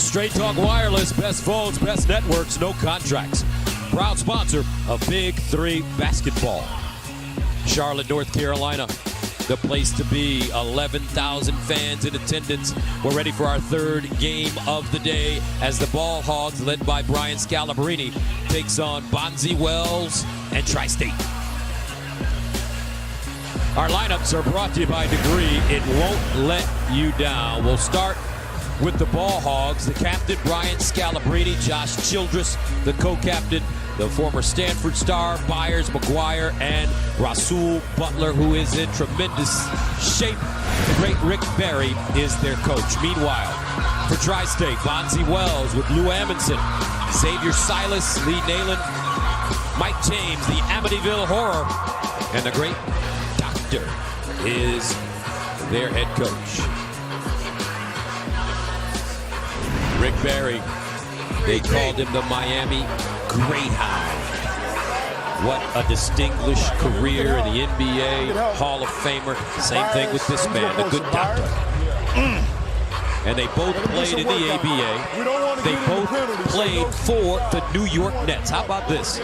Straight Talk Wireless, best phones, best networks, no contracts. Proud sponsor of Big 3 basketball. Charlotte, North Carolina, the place to be. 11,000 fans in attendance. We're ready for our third game of the day as the Ball Hogs, led by Brian Scalabrine, takes on Bonzi Wells and Tri-State. Our lineups are brought to you by Degree. It won't let you down. We'll start with the Ball Hogs, the captain, Brian Scalabrine, Josh Childress, the co-captain, the former Stanford star, Byers, McGuire, and Rasul Butler, who is in tremendous shape. The great Rick Barry is their coach. Meanwhile, for Tri-State, Bonzi Wells with Lou Amundsen, Xavier Silas, Lee Nalen, Mike James, the Amityville Horror, and the great Doctor is their head coach. Rick Barry, they called him the Miami Greyhound. What a distinguished career in the NBA, Hall of Famer. Same thing with this man, the good doctor. And they both played in the ABA. They both played for the New York Nets. How about this?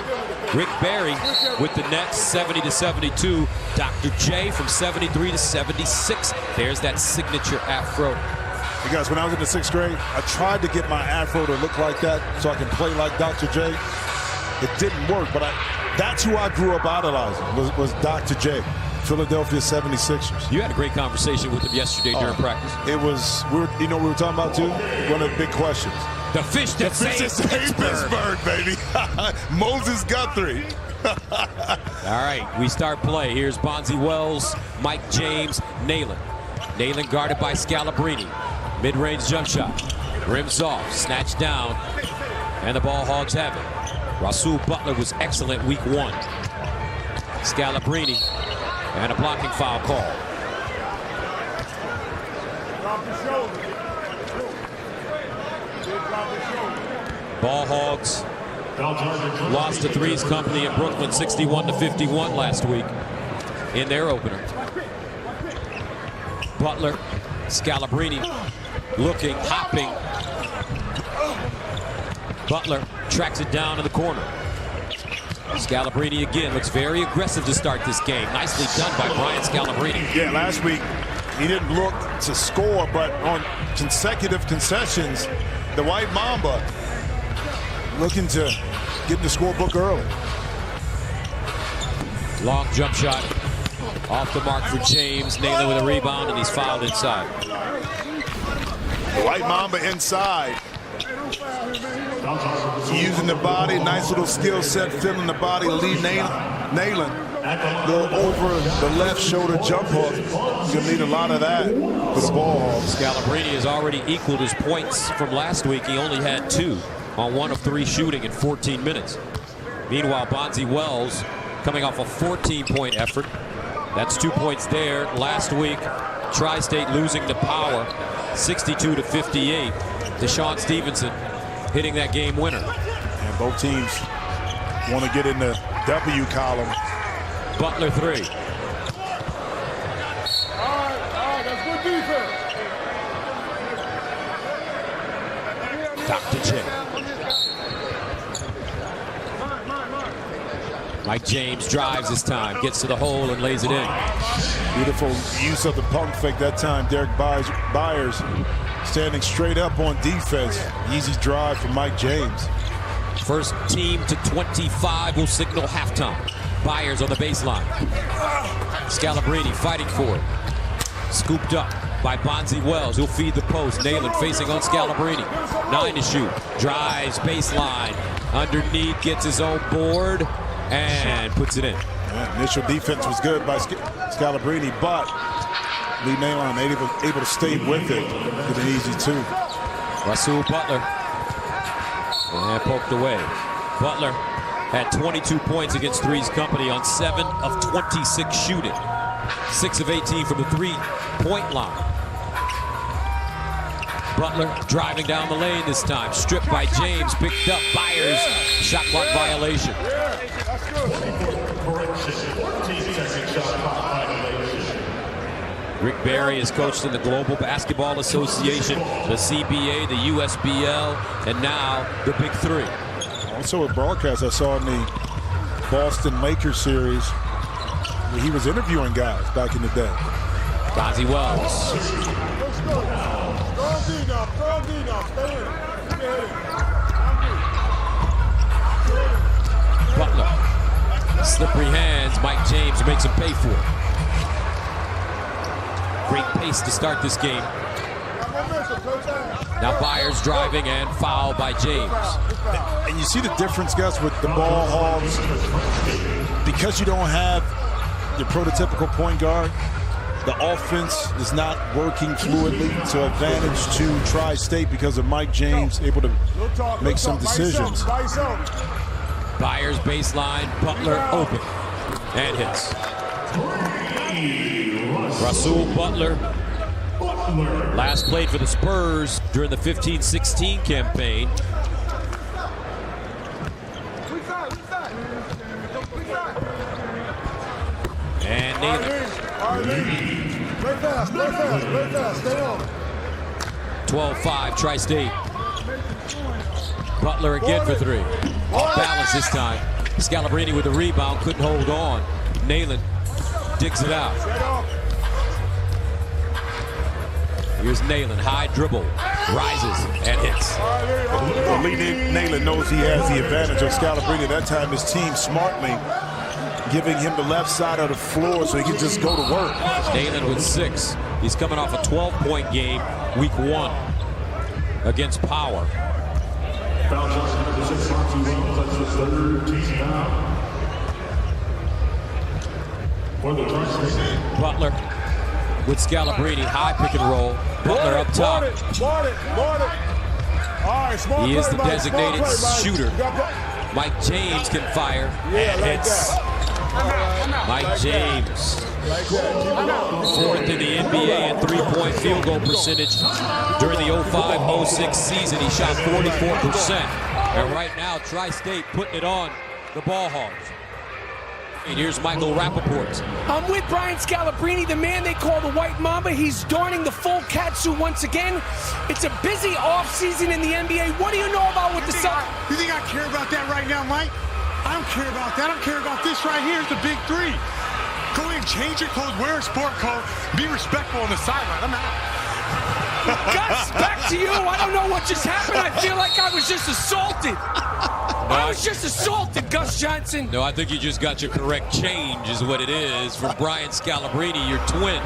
Rick Barry with the Nets, 70-72. Dr. J from 73 to 76. There's that signature afro. You guys, when I was in the 6th grade, I tried to get my afro to look like that so I can play like Dr. J. It didn't work, but that's who I grew up idolizing, was Dr. J, Philadelphia 76ers. You had a great conversation with him yesterday during practice. It was, we were talking about too? One of the big questions. The fish that saved Pittsburgh, baby. Moses Guthrie. All right, we start play. Here's Bonzi Wells, Mike James, Nalen. Nalen guarded by Scalabrine. Mid-range jump shot. Rims off, snatched down, and the Ball Hogs have it. Rasul Butler was excellent week 1. Scalabrine, and a blocking foul call. Ball Hogs lost to Three's Company in Brooklyn 61-51 last week in their opener. Butler, Scalabrine, looking, hopping. Butler tracks it down in the corner. Scalabrine again looks very aggressive to start this game. Nicely done by Brian Scalabrine. Yeah, last week he didn't look to score, but on consecutive concessions, the White Mamba looking to get in the scorebook early. Long jump shot. Off the mark for James. Nalen with a rebound, and he's fouled inside. The White Mamba inside. Using the body, nice little skill set, filling the body. Lee Nalen go over the left shoulder jump hook. You'll need a lot of that for the Ball Hogs. Scalabrine has already equaled his points from last week. He only had 2 on 1 of 3 shooting in 14 minutes. Meanwhile, Bonzi Wells coming off a 14-point effort. That's 2 points there. Last week, Tri-State losing to Power, 62-58. Deshaun Stevenson hitting that game winner. And both teams want to get in the W column. Butler 3. All right, that's good defense. Dr. J. Mike James drives this time, gets to the hole and lays it in. Beautiful use of the pump fake that time. Derek Byers standing straight up on defense. Easy drive from Mike James. First team to 25 will signal halftime. Byers on the baseline. Scalabrine fighting for it. Scooped up by Bonzi Wells. He'll feed the post. Nalen facing on Scalabrine. 9 to shoot. Drives baseline. Underneath, gets his own board and puts it in. Yeah, initial defense was good by Scalabrine, but Lee Nalen able to stay with it. Get an easy 2. Rasul Butler. And poked away. Butler had 22 points against Three's Company on 7 of 26 shooting. 6 of 18 from the 3-point line. Butler driving down the lane this time. Stripped by James. Picked up Byers. Shot clock violation. Rick Barry has coached in the Global Basketball Association, the CBA, the USBL, and now the Big 3. Also a broadcast I saw in the Boston Lakers series where he was interviewing guys back in the day. Bonzi Wells. Let's go. Strong D now. Strong D now. Stay in. Butler. Slippery hands. Mike James makes him pay for it. Great pace to start this game. Now Byers driving and fouled by James. And you see the difference, Gus, with the Ball Hogs. Because you don't have your prototypical point guard, the offense is not working fluidly, to advantage to Tri-State because of Mike James able to make some decisions. Byers baseline, Butler open, and hits. Rasul Butler, last played for the Spurs during the 15-16 campaign. And Naylor. Play fast, stay on. 12-5 Tri-State. Butler again for three. Off balance this time. Scalabrine with the rebound, couldn't hold on. Naylor digs it out. Here's Naylor, high dribble, rises and hits. Naylor knows he has the advantage of Scalabrine. That time his team smartly giving him the left side of the floor so he can just go to work. Naylor with 6. He's coming off a 12-point game, week 1 against Power. Butler with Scalabrine, high pick and roll. Butler up top. He is the designated shooter. Mike James can fire and hits. Mike James, 4th in the NBA in three-point field goal percentage during the 05-06 season. He shot 44%. And right now, Tri-State putting it on the Ball Hogs. And here's Michael Rappaport. I'm with Brian Scalabrine, the man they call the White Mamba. He's donning the full catsuit once again. It's a busy offseason in the NBA. What do you know about what the Celtics? You think I care about that right now, Mike? I don't care about that. I don't care about this right here. It's the Big 3. Go ahead and change your clothes, wear a sport coat, be respectful on the sideline. I'm out. Gus, back to you. I don't know what just happened. I feel like I was just assaulted. I was just assaulted, Gus Johnson. No, I think you just got your correct change is what it is from Brian Scalabrine, your twin.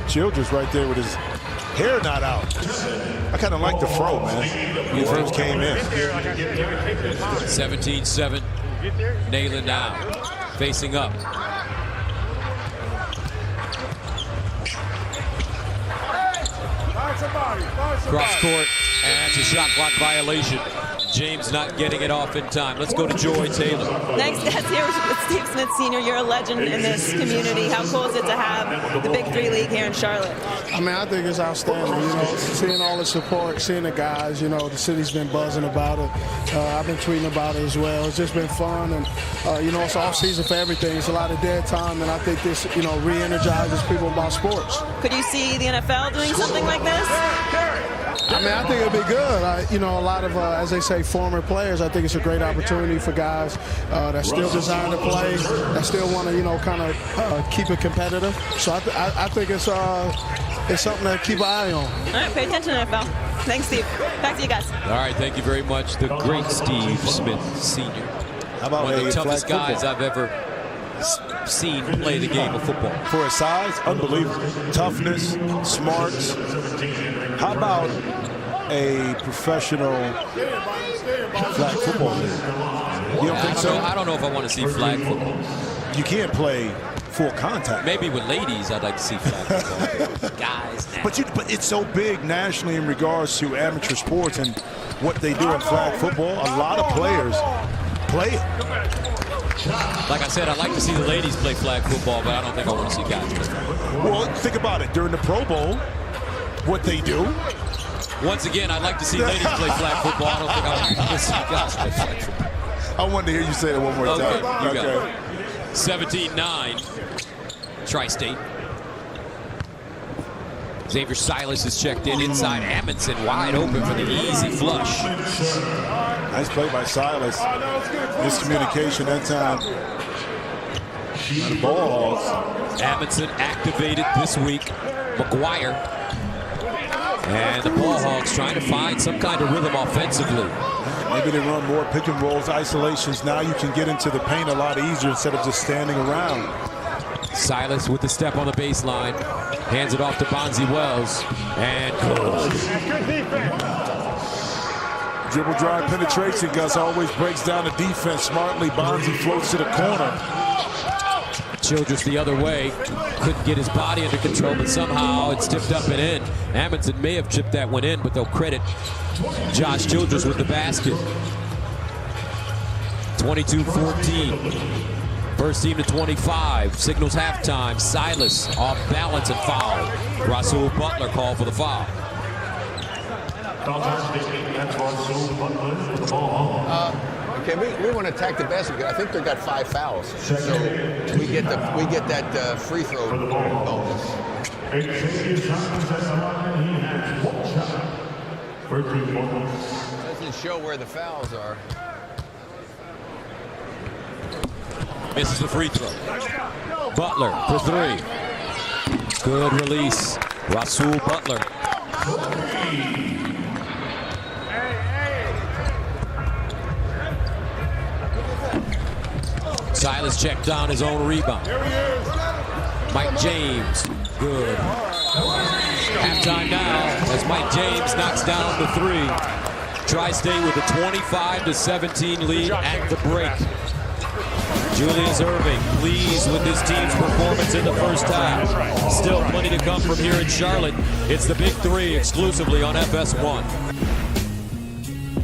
Childress right there with his hair not out. I kind of like the fro, man, when he first came in. 17-7. Naylor now facing up. Cross court, and that's a shot clock violation. James not getting it off in time. Let's go to Joy Taylor. Thanks, Des. Here with Steve Smith Sr. You're a legend in this community. How cool is it to have the Big 3 League here in Charlotte? I mean, I think it's outstanding, you know, seeing all the support, seeing the guys, you know, the city's been buzzing about it. I've been tweeting about it as well. It's just been fun, and, you know, it's off-season for everything. It's a lot of dead time, and I think this, you know, re-energizes people about sports. Could you see the NFL doing something like this? I mean, I think it'll be good. You know, a lot of, as they say, former players, I think it's a great opportunity for guys that still desire to play, that still want to, you know, kind of keep it competitive. So I think it's something to keep an eye on. All right, pay attention to NFL. Thanks, Steve. Back to you guys. All right, thank you very much. The great Steve Smith Sr. How about one of the toughest guys I've ever seen play the game of football. For his size, unbelievable. Toughness, smarts. How about a professional flag football league? You don't think so? I don't know if I want to see flag football. You can't play full contact. Maybe with ladies, I'd like to see flag football. Guys, but it's so big nationally in regards to amateur sports and what they do in flag football. A lot of players play it. Like I said, I'd like to see the ladies play flag football, but I don't think I want to see guys play flag football. Well, think about it. During the Pro Bowl, what they do. Once again, I'd like to see ladies play flag football. I don't think I want to see guys play flag football. I wanted to hear you say that one more time. Okay, you got it. 17-9. Tri-State. Xavier Silas is checked in inside. Amundsen wide open for the easy flush. Nice play by Silas. Miscommunication that time. By the Ball Hogs. Amundsen activated this week. McGuire. And the Ball Hogs trying to find some kind of rhythm offensively. Maybe they run more pick and rolls, isolations. Now you can get into the paint a lot easier instead of just standing around. Silas with the step on the baseline. Hands it off to Bonzi Wells. And good. Dribble drive penetration. Gus always breaks down the defense smartly. Bonzi floats to the corner. Childress the other way. Couldn't get his body under control, but somehow it's tipped up and in. Amundsen may have chipped that one in, but they'll credit Josh Childress with the basket. 22-14. First team to 25. Signals halftime. Silas off balance and foul. Rasul Butler called for the foul. Okay, we want to attack the basket. I think they got 5 fouls, so we get that free throw bonus. Doesn't show where the fouls are. Misses the free throw. Butler for 3. Good release. Rasul Butler. Silas checked down his own rebound. Mike James. Good. Halftime now as Mike James knocks down the 3. Tri-State with a 25-17 lead at the break. Julius Irving pleased with his team's performance in the first half. Still plenty to come from here in Charlotte. It's the Big 3 exclusively on FS1.